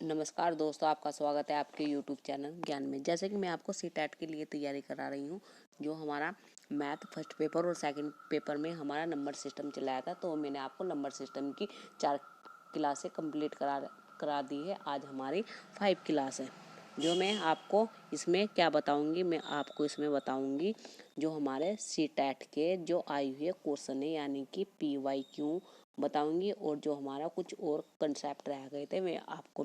नमस्कार दोस्तों, आपका स्वागत है आपके YouTube चैनल ज्ञान में। जैसे कि मैं आपको सीटेट के लिए तैयारी करा रही हूँ। जो हमारा मैथ फर्स्ट पेपर और सेकंड पेपर में हमारा नंबर सिस्टम चलाया था, तो मैंने आपको नंबर सिस्टम की 4 क्लासें कंप्लीट करा दी है। आज हमारी 5 क्लास है। जो मैं आपको इसमें क्या बताऊंगी, मैं आपको इसमें बताऊंगी जो हमारे सीटेट के जो आई हुए क्वेश्चन है, यानी कि PYQ बताऊंगी, और जो हमारा कुछ और कंसेप्ट रह गए थे मैं आपको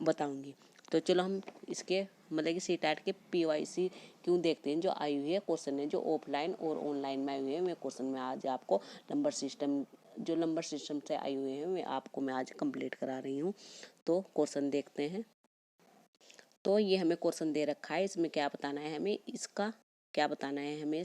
बताऊंगी। तो चलो हम इसके मतलब कि सीटेट के PYC क्यों देखते हैं। जो आई हुई है क्वेश्चन है, जो ऑफलाइन और ऑनलाइन में आई हुई है, मैं क्वेश्चन में आज आपको नंबर सिस्टम से आई हुए हैं मैं आज कंप्लीट करा रही हूँ। तो क्वेश्चन देखते हैं। तो ये हमें क्वेश्चन दे रखा है, इसमें क्या बताना है हमें,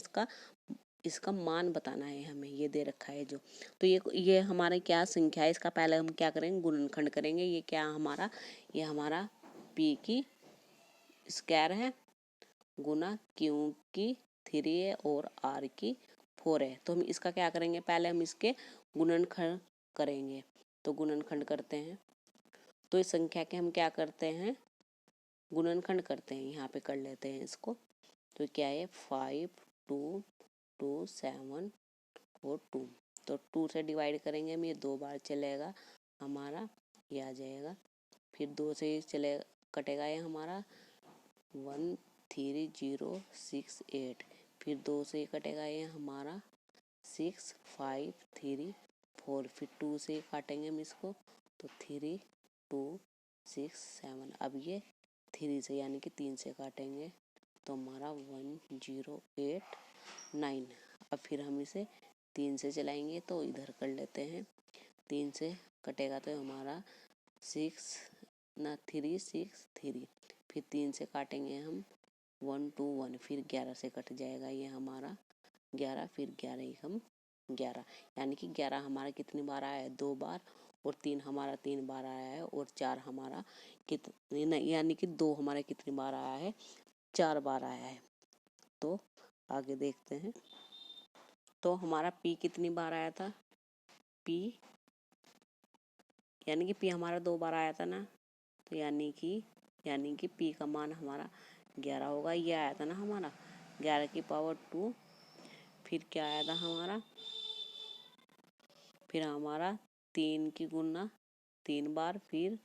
इसका मान बताना है हमें, ये दे रखा है जो। तो ये हमारा क्या संख्या है, इसका पहले हम क्या करेंगे, गुणनखंड करेंगे। ये हमारा P की स्क्वायर है गुना Q की 3 है और R की 4 है। तो हम इसका क्या करेंगे, पहले हम इसके गुणनखंड करेंगे। तो गुणनखंड करते हैं। तो इस संख्या के हम क्या करते हैं, गुणनखंड करते हैं। यहाँ पे कर लेते हैं इसको। तो क्या है 5 2 2 7 और 2। तो 2 से डिवाइड करेंगे हम, ये 2 बार चलेगा हमारा, ये आ जाएगा। फिर 2 से चले कटेगा ये हमारा 1 3 0 6 8। फिर 2 से कटेगा ये हमारा 6 5 3 4। फिर 2 से काटेंगे हम इसको, तो 3 2 6 7। अब ये 3 से यानी कि 3 से काटेंगे, तो हमारा 1 0 8 9। अब फिर हम इसे 3 से चलाएंगे, तो इधर कर लेते हैं। 3 से कटेगा तो हमारा 3 6 3। फिर 3 से काटेंगे हम 1 2 1। फिर 11 से कट जाएगा ये हमारा 11। फिर 11 हम 11, यानी कि 11 हमारा कितनी बार आया है, 2 बार। और 3 हमारा 3 बार आया है। और 4 हमारा कितने, यानी कि 2 हमारा कितनी बार आया है, 4 बार आया है। तो आगे देखते हैं। तो हमारा P कितनी बार आया था, P यानी कि P हमारा 2 बार आया था ना। तो यानी कि P का मान हमारा 11 होगा। ये आया था ना हमारा 11 की पावर 2। फिर क्या आया था हमारा, फिर हमारा 3 की गुना 3 बार। फिर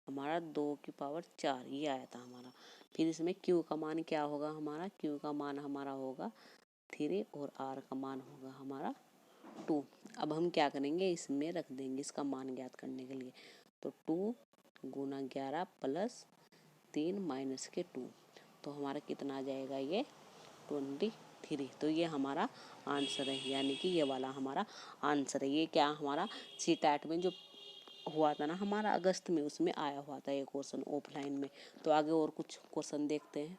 हमारा 2 की पावर 4, ये आया था हमारा। फिर इसमें Q का मान क्या होगा हमारा, Q का मान हमारा होगा 3 और R का मान होगा हमारा 2। अब हम क्या करेंगे, इसमें रख देंगे इसका मान ज्ञात करने के लिए। तो 2 गुना 11 प्लस 3 माइनस के 2। तो हमारा कितना आ जाएगा, ये 23। तो ये हमारा आंसर है, यानी कि ये वाला हमारा आंसर है। ये क्या हमारा सीटेट में जो हुआ था ना हमारा अगस्त में, उसमें आया हुआ था ये क्वेश्चन ऑफलाइन में। तो आगे और कुछ क्वेश्चन देखते हैं।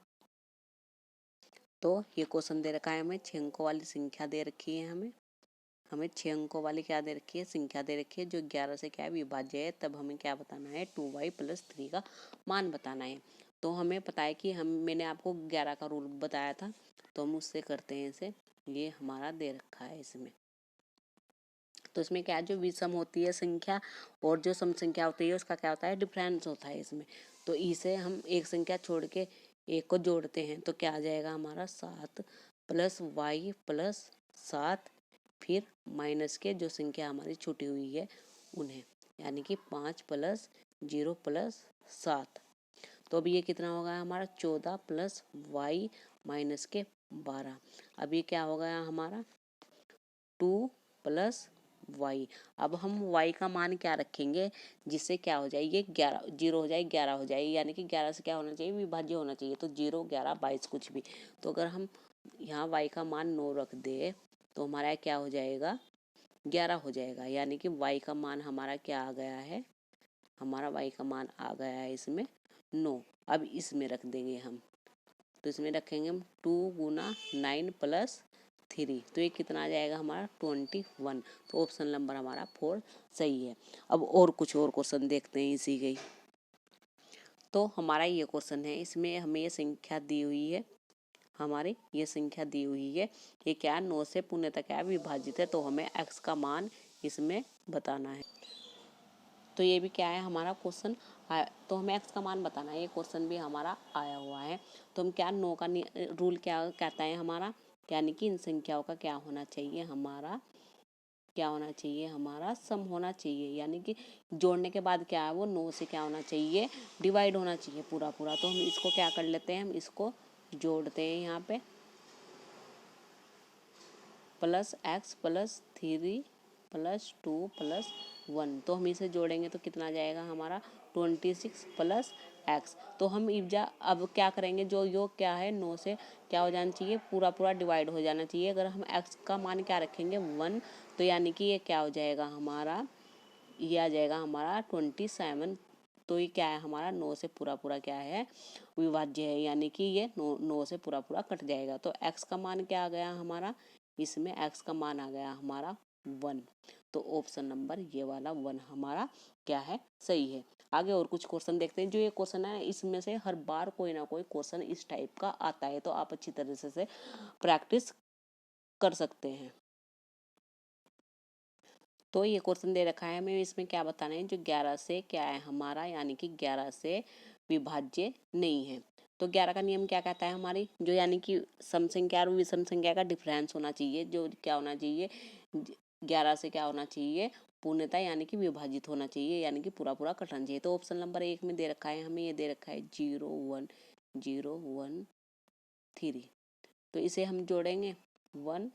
तो ये क्वेश्चन दे रखा है हमें, 6 अंकों वाली संख्या दे रखी है हमें 6 अंकों वाली क्या दे रखी है, संख्या दे रखी है जो 11 से क्या विभाज्य है। तब हमें क्या बताना है, 2y + 3 का मान बताना है। तो हमें पता है कि मैंने आपको 11 का रूल बताया था, तो हम उससे करते हैं इसे। ये हमारा दे रखा है इसमें। तो इसमें क्या है, जो विषम होती है संख्या और जो सम संख्या होती है उसका क्या होता है, डिफरेंस होता है इसमें। तो इसे हम एक संख्या छोड़ के एक को जोड़ते हैं, तो क्या आ जाएगा हमारा 7 + y + 7। फिर माइनस के जो संख्या हमारी छूटी हुई है उन्हें, यानी कि 5 + 0 + 7। तो अब ये कितना होगा हमारा, 14 + y - 12। अब ये क्या होगा हमारा 2 + y। अब हम y का मान क्या रखेंगे, जिससे क्या हो जाए, ये 11 0 हो जाए, 11 हो जाए, यानी कि 11 से क्या होना चाहिए, विभाज्य होना चाहिए। तो 0 11 22 कुछ भी। तो अगर हम यहाँ y का मान 9 रख दे, तो हमारा क्या हो जाएगा, 11 हो जाएगा। यानी कि y का मान हमारा क्या आ गया है, हमारा y का मान आ गया है इसमें 9। अब इसमें रख देंगे हम, तो इसमें रखेंगे हम 2 गुना 9 + 3। तो ये कितना आ जाएगा हमारा 21। तो ऑप्शन नंबर हमारा 4 सही है। अब और कुछ और क्वेश्चन देखते हैं इसी के। तो हमारा ये क्वेश्चन है, इसमें हमें ये संख्या दी हुई है, हमारी ये संख्या दी हुई है। ये क्या 9 से पूर्णतः क्या विभाजित है, तो हमें x का मान इसमें बताना है। तो ये भी क्या है हमारा क्वेश्चन आया, तो हमें x का मान बताना है, ये क्वेश्चन भी हमारा आया हुआ है। तो हम क्या नो का रूल क्या कहता है हमारा, यानी कि इन संख्याओं का क्या होना चाहिए हमारा, क्या होना चाहिए हमारा सम होना चाहिए, यानी कि जोड़ने के बाद क्या है वो 9 से क्या होना चाहिए, डिवाइड होना चाहिए पूरा पूरा। तो हम इसको क्या कर लेते हैं, हम इसको जोड़ते हैं यहाँ पे, plus x plus 3 plus 2 plus 1, तो हम इसे जोड़ेंगे तो कितना आ जाएगा हमारा 26 प्लस एक्स। तो हम अब क्या करेंगे, जो योग क्या है 9 से क्या हो जाना चाहिए, पूरा पूरा डिवाइड हो जाना चाहिए। अगर हम एक्स का मान क्या रखेंगे 1, तो यानी कि ये क्या हो जाएगा हमारा, ये आ जाएगा हमारा 27। तो ये क्या है हमारा 9 से पूरा पूरा क्या है विभाज्य है, यानी कि ये 9 से पूरा पूरा कट जाएगा। तो x का मान क्या आ गया हमारा, इसमें x का मान आ गया हमारा 1। तो ऑप्शन नंबर ये वाला 1 हमारा क्या है सही है। आगे और कुछ क्वेश्चन देखते हैं। जो ये क्वेश्चन है इसमें से हर बार कोई ना कोई क्वेश्चन इस टाइप का आता है, तो आप अच्छी तरह से प्रैक्टिस कर सकते हैं। तो ये क्वेश्चन दे रखा है हमें, इसमें क्या बताना है, जो 11 से क्या है हमारा, यानी कि 11 से विभाज्य नहीं है। तो 11 का नियम क्या कहता है हमारी, जो यानी कि सम संख्या और विषम संख्या का डिफरेंस होना चाहिए, जो क्या होना चाहिए 11 से क्या होना चाहिए पूर्णतः, यानी कि विभाजित होना चाहिए, यानी कि पूरा पूरा कटना चाहिए। तो ऑप्शन नंबर 1 में दे रखा है हमें, ये दे रखा है 0 1 0 1 3। तो इसे हम जोड़ेंगे 1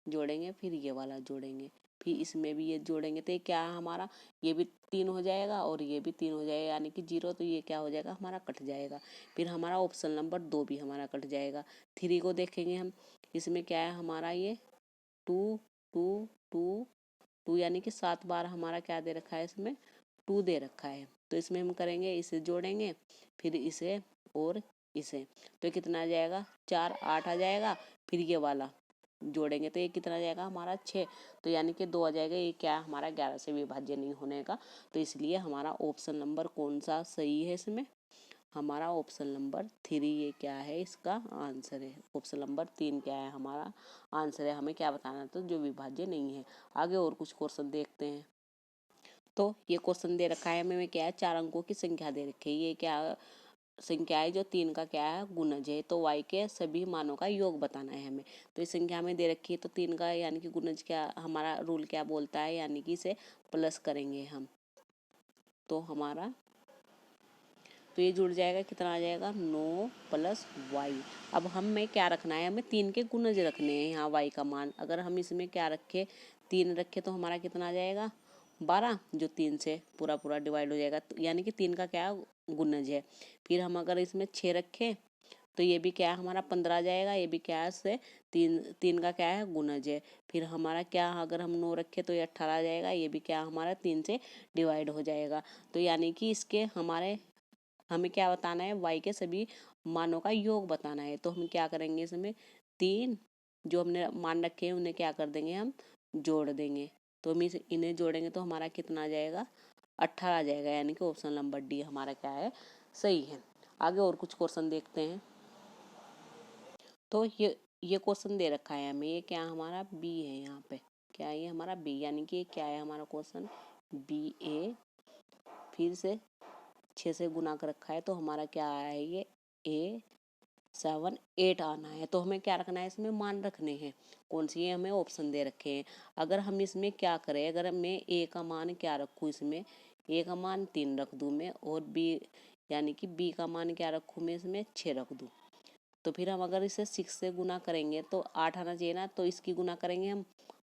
जोड़ेंगे, फिर ये वाला जोड़ेंगे, फिर इसमें भी ये जोड़ेंगे, तो ये क्या है हमारा, ये भी 3 हो जाएगा और ये भी 3 हो जाएगा, यानी कि 0। तो ये क्या हो जाएगा हमारा कट जाएगा। फिर हमारा ऑप्शन नंबर 2 भी हमारा कट जाएगा। 3 को देखेंगे हम, इसमें क्या है हमारा ये 2 2 2 2, यानी कि 7 बार हमारा क्या दे रखा है, इसमें 2 दे रखा है। तो इसमें हम करेंगे, इसे जोड़ेंगे, फिर इसे और इसे, तो कितना आ जाएगा 4 8 आ जाएगा। फिर ये वाला जोड़ेंगे तो ये कितना आ जाएगा हमारा 6, तो यानी कि 2 आ जाएगा। ये क्या हमारा 11 से विभाज्य नहीं होने का, तो इसलिए हमारा ऑप्शन नंबर कौन सा सही है, इसमें हमारा ऑप्शन नंबर 3 ये क्या है इसका आंसर है। ऑप्शन नंबर 3 क्या है हमारा आंसर है। हमें क्या बताना, तो जो विभाज्य नहीं है। आगे और कुछ क्वेश्चन देखते हैं। तो ये क्वेश्चन दे रखा है हमें, क्या है 4 अंकों की संख्या दे रखी है, ये क्या संख्या है, जो 3 का क्या है गुणज है, तो y के सभी मानों का योग बताना है हमें। तो इस संख्या में दे रखी है, तो 3 का यानी कि गुणज क्या हमारा रूल क्या बोलता है, यानी कि इसे प्लस करेंगे हम, तो हमारा तो ये जुड़ जाएगा, कितना आ जाएगा 9 प्लस वाई। अब हमें क्या रखना है, हमें 3 के गुणज रखने हैं यहाँ y का मान। अगर हम इसमें क्या रखे 3 रखे, तो हमारा कितना आ जाएगा 12, जो 3 से पूरा पूरा डिवाइड हो जाएगा, तो यानी कि 3 का क्या गुणज है। फिर हम अगर इसमें 6 रखें, तो ये भी क्या है हमारा 15 आ जाएगा, ये भी क्या है से 3 का क्या है गुणज है। फिर हमारा क्या, अगर हम 9 रखें तो ये 18 आ जाएगा, ये भी क्या हमारा 3 से डिवाइड हो जाएगा। तो यानी कि इसके हमें क्या बताना है, y के सभी मानों का योग बताना है। तो हम क्या करेंगे, इसमें 3 जो हमने मान रखे हैं उन्हें क्या कर देंगे, हम जोड़ देंगे। तो हम इन्हें जोड़ेंगे तो हमारा कितना आ जाएगा 18 आ जाएगा, यानी कि ऑप्शन नंबर डी हमारा क्या है सही है। आगे और कुछ क्वेश्चन देखते हैं। तो ये क्वेश्चन दे रखा है हमें, ये क्या हमारा बी है, यहाँ पे क्या है ये हमारा बी, यानी कि क्या है हमारा क्वेश्चन बी ए, फिर से 6 से गुना कर रखा है, तो हमारा क्या आया है ये ए 7 8 आना है। तो हमें क्या रखना है, इसमें मान रखने हैं, कौन सी हमें ऑप्शन दे रखे हैं। अगर हम इसमें क्या करें, अगर मैं ए का मान क्या रखूँ, इसमें ए का मान 3 रख दूँ मैं, और बी यानी कि बी का मान क्या रखूँ मैं, इसमें 6 रख दूँ। तो फिर हम अगर इसे 6 से गुना करेंगे तो 8 आना चाहिए ना, तो इसकी गुना करेंगे हम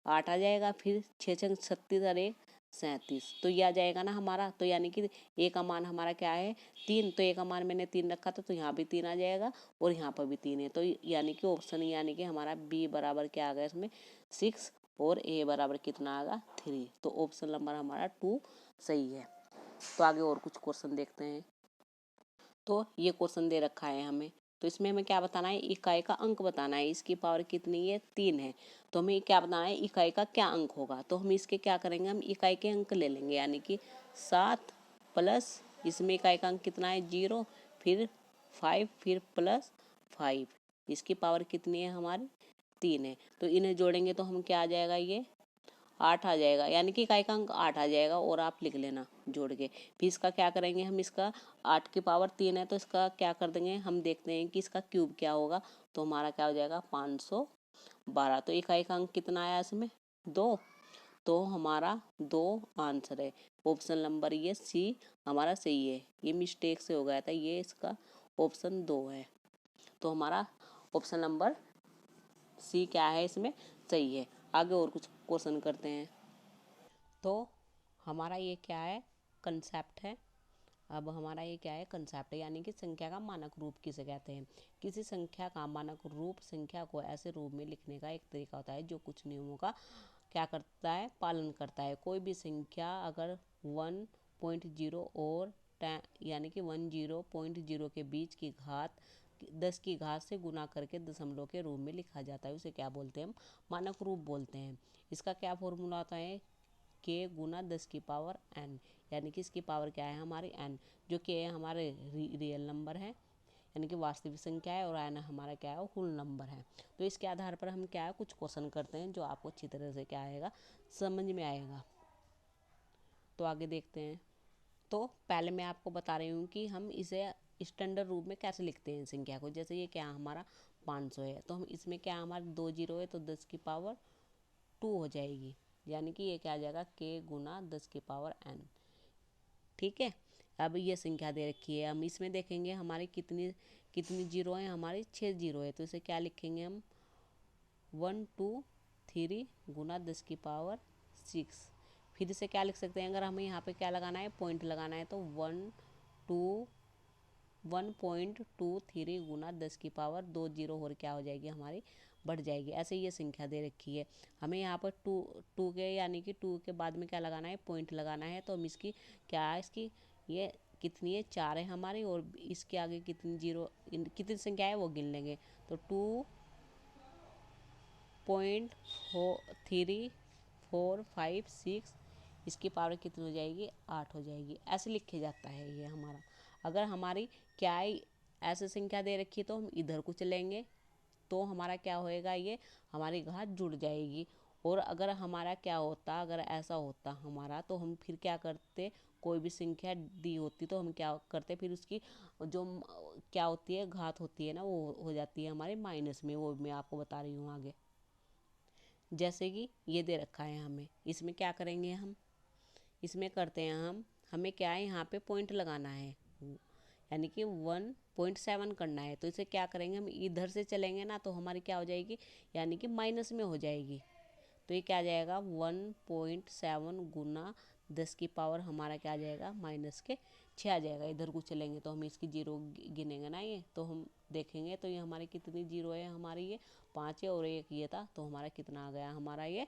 8 आ जाएगा। फिर 6 6 36 और 1 37, तो ये आ जाएगा ना हमारा। तो यानी कि ए का मान हमारा क्या है 3, तो ए का मान मैंने 3 रखा था, तो यहाँ भी 3 आ जाएगा और यहाँ पर भी 3 है। तो यानी कि ऑप्शन यानी कि हमारा बी बराबर क्या आ गया इसमें 6 और ए बराबर कितना आ गया 3। तो ऑप्शन नंबर हमारा 2 सही है। तो आगे और कुछ क्वेश्चन देखते हैं। तो ये क्वेश्चन दे रखा है हमें, तो इसमें हमें क्या बताना है, इकाई का अंक बताना है। इसकी पावर कितनी है 3 है, तो हमें क्या बताना है इकाई का क्या अंक होगा। तो हम इसके क्या करेंगे, हम इकाई के अंक ले लेंगे, यानी कि 7 प्लस इसमें इकाई का अंक कितना है 0, फिर 5, फिर प्लस 5, इसकी पावर कितनी है हमारी 3 है। तो इन्हें जोड़ेंगे तो हम क्या आ जाएगा ये 8 आ जाएगा, यानी कि इकाई का अंक 8 आ जाएगा और आप लिख लेना जोड़ के। फिर इसका क्या करेंगे हम, इसका 8 की पावर 3 है तो इसका क्या कर देंगे हम, देखते हैं कि इसका क्यूब क्या होगा। तो हमारा क्या हो जाएगा 512। तो इकाई का अंक कितना आया इसमें 2, तो हमारा 2 आंसर है। ऑप्शन नंबर ये सी हमारा सही है। ये मिस्टेक से हो गया था, ये इसका ऑप्शन 2 है। तो हमारा ऑप्शन नंबर सी क्या है इसमें सही है। आगे और कुछ क्वेश्चन करते हैं। तो हमारा ये क्या है, कंसेप्ट है। अब हमारा ये क्या है, कंसेप्ट है, यानी कि संख्या का मानक रूप किसे कहते हैं। किसी संख्या का मानक रूप संख्या को ऐसे रूप में लिखने का एक तरीका होता है जो कुछ नियमों का क्या करता है, पालन करता है। कोई भी संख्या अगर 1.0 और यानी कि 10.0 के बीच की घात 10 की घात से गुना करके दशमलव के रूप में लिखा जाता है, उसे क्या बोलते हैं हम, मानक रूप बोलते हैं। इसका क्या फॉर्मूला होता है, के गुना 10 की पावर n, यानी कि इसकी पावर क्या है हमारी n, जो कि हमारे रियल नंबर है यानी कि वास्तविक संख्या है, और n हमारा क्या है, होल नंबर है। तो इसके आधार पर हम क्या है कुछ क्वेश्चन करते हैं जो आपको अच्छी तरह से क्या आएगा, समझ में आएगा। तो आगे देखते हैं। तो पहले मैं आपको बता रही हूँ कि हम इसे स्टैंडर्ड रूप में कैसे लिखते हैं संख्या को। जैसे ये क्या हमारा 500 है, तो हम इसमें क्या हमारे 2 जीरो है तो 10 की पावर 2 हो जाएगी, यानी कि ये क्या आ जाएगा के गुना 10 की पावर n। ठीक है, अब ये संख्या दे रखी है, हम इसमें देखेंगे हमारी कितनी कितनी जीरो है, हमारी 6 जीरो है। तो इसे क्या लिखेंगे हम 123 गुना 10 की पावर 6। फिर इसे क्या लिख सकते हैं, अगर हमें यहाँ पे क्या लगाना है, पॉइंट लगाना है, तो 1.23 गुना 10 की पावर 2 जीरो और क्या हो जाएगी हमारी, बढ़ जाएगी। ऐसे ये संख्या दे रखी है, हमें यहाँ पर टू के यानी कि 2 के बाद में क्या लगाना है, पॉइंट लगाना है। तो हम इसकी क्या है, इसकी ये कितनी है 4 है हमारी, और इसके आगे कितनी जीरो कितनी संख्या है वो गिन लेंगे। तो 2.3456 इसकी पावर कितनी हो जाएगी, 8 हो जाएगी। ऐसे लिखे जाता है ये हमारा। अगर हमारी क्या है ऐसे संख्या दे रखी है तो हम इधर को चलेंगे तो हमारा क्या होएगा, ये हमारी घात जुड़ जाएगी। और अगर हमारा क्या होता, अगर ऐसा होता हमारा, तो हम फिर क्या करते, कोई भी संख्या दी होती तो हम क्या करते, फिर उसकी जो क्या होती है घात होती है ना, वो हो जाती है हमारे माइनस में। वो मैं आपको बता रही हूँ आगे। जैसे कि ये दे रखा है हमें, इसमें क्या करेंगे हम, इसमें करते हैं हम, हमें क्या है यहाँ पे पॉइंट लगाना है, यानी कि 1.7 करना है। तो इसे क्या करेंगे हम, इधर से चलेंगे ना तो हमारी क्या हो जाएगी, यानी कि माइनस में हो जाएगी। तो ये क्या आ जाएगा 1.7 गुना 10 की पावर हमारा क्या आ जाएगा, माइनस के 6 आ जाएगा। इधर को चलेंगे तो हम इसकी जीरो गिनेंगे ना, ये तो हम देखेंगे तो ये हमारी कितनी जीरो है, हमारी ये 5 है और एक ये था, तो हमारा कितना आ गया, हमारा ये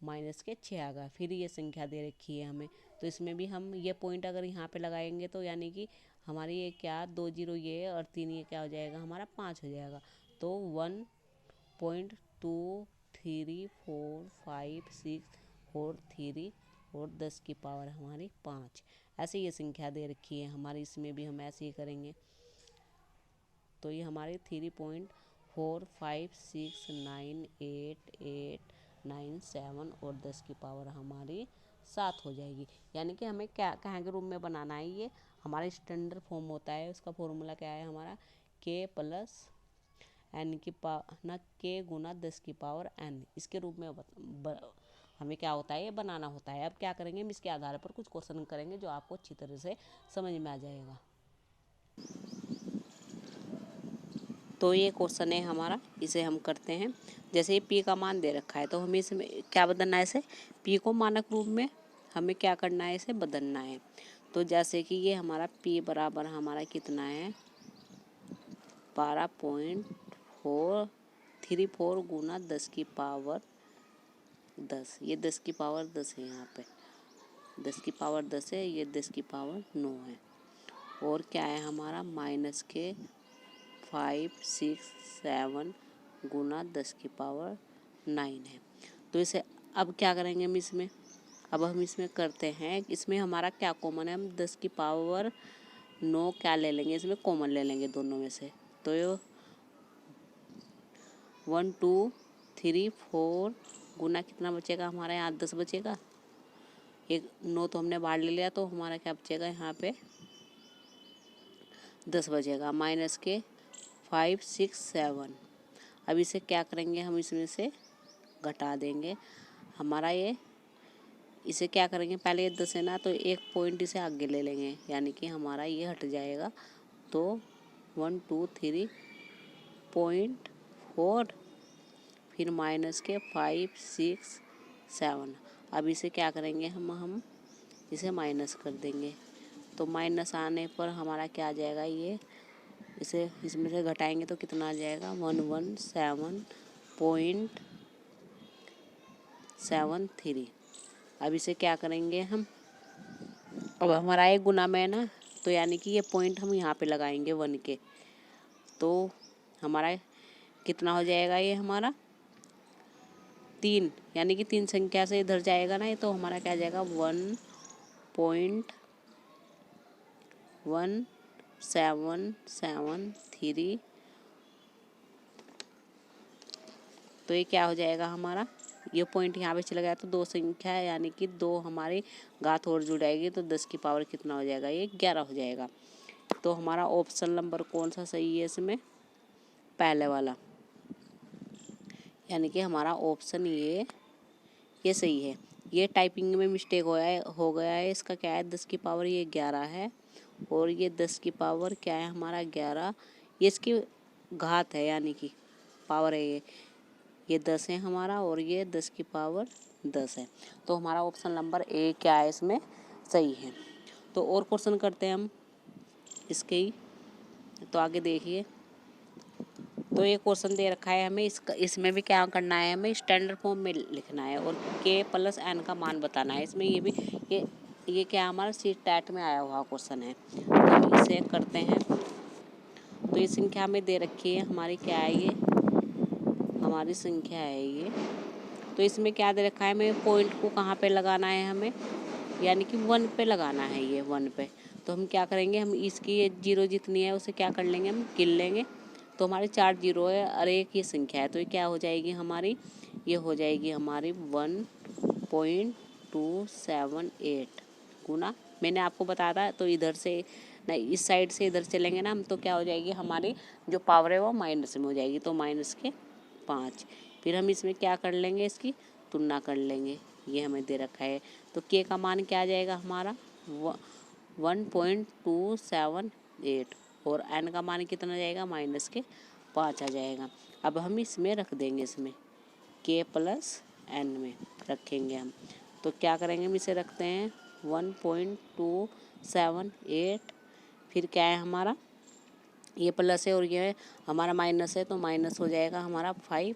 माइनस के 6 आ गया। फिर ये संख्या दे रखी है हमें, तो इसमें भी हम ये पॉइंट अगर यहाँ पे लगाएंगे तो यानी कि हमारी ये क्या 2 जीरो ये है और 3 ये क्या हो जाएगा हमारा 5 हो जाएगा। तो 1.2345 और 3 और 10 की पावर हमारी 5। ऐसे ये संख्या दे रखी है हमारी, इसमें भी हम ऐसे ही करेंगे। तो ये हमारे 3.45698897 और 10 की पावर हमारी 7 हो जाएगी। यानी कि हमें क्या कहाँ के रूप में बनाना है, ये हमारा स्टैंडर्ड फॉर्म होता है। उसका फॉर्मूला क्या है हमारा, के प्लस एन की ना के गुना 10 की पावर n, इसके रूप में हमें क्या होता है, ये बनाना होता है। अब क्या करेंगे हम, इसके आधार पर कुछ क्वेश्चन करेंगे जो आपको अच्छी तरह से समझ में आ जाएगा। तो ये क्वेश्चन है हमारा, इसे हम करते हैं। जैसे ये पी का मान दे रखा है तो हमें इसमें क्या बदलना है, इसे पी को मानक रूप में हमें क्या करना है, इसे बदलना है। तो जैसे कि ये हमारा पी बराबर हमारा कितना है 12.434 गुना 10 की पावर 10। ये 10 की पावर 10 है, यहाँ पे 10 की पावर 10 है, ये 10 की पावर 9 है। और क्या है हमारा माइनस के 567 गुना 10 की पावर 9 है। तो इसे अब क्या करेंगे हम इसमें, अब हम इसमें करते हैं, इसमें हमारा क्या कॉमन है, हम 10 की पावर 9 क्या ले लेंगे, इसमें कॉमन ले लेंगे दोनों में से। तो ये 1 2 3 4 गुना कितना बचेगा हमारे यहाँ 10 बचेगा, एक 9 तो हमने बाहर ले लिया, तो हमारा क्या बचेगा यहाँ पे 10 बचेगा, माइनस के 5 6 7। अब इसे क्या करेंगे, हम इसमें से घटा देंगे हमारा ये, इसे क्या करेंगे, पहले ये 10 है ना, तो एक पॉइंट इसे आगे ले लेंगे, यानी कि हमारा ये हट जाएगा। तो 1 2 3.4, फिर माइनस के 5 6 7। अब इसे क्या करेंगे, हम इसे माइनस कर देंगे। तो माइनस आने पर हमारा क्या आ जाएगा, ये इसे इसमें से घटाएंगे तो कितना आ जाएगा 117.73। अब इसे क्या करेंगे हम, अब हमारा एक गुना में है ना, तो यानी कि ये पॉइंट हम यहाँ पे लगाएंगे 1 के, तो हमारा कितना हो जाएगा, ये हमारा 3, यानी कि 3 संख्या से इधर जाएगा ना, ये तो हमारा क्या आ जाएगा 1.1773। तो ये क्या हो जाएगा हमारा, ये पॉइंट यहाँ पे चला गया तो 2 संख्या है, यानी कि 2 हमारी घात और जुड़ाएगी, तो 10 की पावर कितना हो जाएगा, ये 11 हो जाएगा। तो हमारा ऑप्शन नंबर कौन सा सही है इसमें, पहले वाला, यानी कि हमारा ऑप्शन ये सही है। ये टाइपिंग में मिस्टेक हो गया है, इसका क्या है 10 की पावर ये 11 है, और ये 10 की पावर क्या है हमारा 11, ये इसकी घात है, यानी कि पावर है ये 10 है हमारा, और ये 10 की पावर 10 है। तो हमारा ऑप्शन नंबर ए क्या है इसमें सही है। तो और क्वेश्चन करते हैं हम इसके ही, तो आगे देखिए। तो ये क्वेश्चन दे रखा है हमें, इसमें भी क्या करना है, हमें स्टैंडर्ड फॉर्म में लिखना है और k + n का मान बताना है। इसमें ये क्या हमारा CTET में आया हुआ क्वेश्चन है, तो हम इसे करते हैं। तो ये संख्या हमें दे रखी है हमारी, क्या है ये हमारी संख्या है ये। तो इसमें क्या दे रखा है, हमें पॉइंट को कहाँ पे लगाना है, हमें यानी कि 1 पे लगाना है, ये 1 पे। तो हम क्या करेंगे, हम इसकी ये 0 जितनी है उसे क्या कर लेंगे, हम गिन लेंगे। तो हमारे 4 0 है और एक ये संख्या है, तो ये क्या हो जाएगी हमारी, ये हो जाएगी हमारी 1.278 गुना, मैंने आपको बताया था। तो इधर से नहीं, इस साइड से इधर चलेंगे ना हम, तो क्या हो जाएगी हमारी जो पावर है वो माइनस में हो जाएगी, तो माइनस के 5। फिर हम इसमें क्या कर लेंगे, इसकी तुलना कर लेंगे, ये हमें दे रखा है। तो k का मान क्या आ जाएगा हमारा 1.278, और n का मान कितना आ जाएगा माइनस के 5 आ जाएगा। अब हम इसमें रख देंगे, इसमें k + n में रखेंगे हम। तो क्या करेंगे, हम इसे रखते हैं 1.278, फिर क्या है हमारा ये प्लस है और ये हमारा माइनस है, तो माइनस हो जाएगा हमारा 5।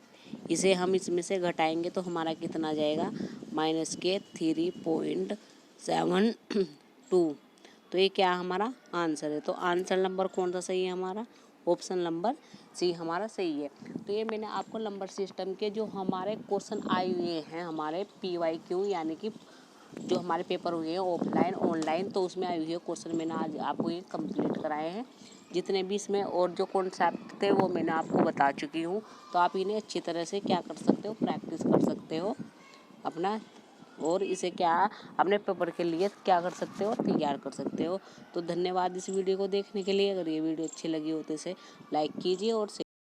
इसे हम इसमें से घटाएंगे तो हमारा कितना जाएगा माइनस के 3.72। तो ये क्या हमारा आंसर है। तो आंसर नंबर कौन सा सही है हमारा, ऑप्शन नंबर सी हमारा सही है। तो ये मैंने आपको नंबर सिस्टम के जो हमारे क्वेश्चन आए हुए हैं हमारे PYQ, यानी कि जो हमारे पेपर हुए हैं ऑफलाइन ऑनलाइन, तो उसमें आए हुए क्वेश्चन मैंने आज आपको ये कंप्लीट कराए हैं। जितने भी इसमें और जो कॉन्सेप्ट थे वो मैंने आपको बता चुकी हूँ। तो आप इन्हें अच्छी तरह से क्या कर सकते हो, प्रैक्टिस कर सकते हो अपना, और इसे क्या अपने पेपर के लिए क्या कर सकते हो, तैयार कर सकते हो। तो धन्यवाद इस वीडियो को देखने के लिए। अगर ये वीडियो अच्छी लगी हो तो इसे लाइक कीजिए और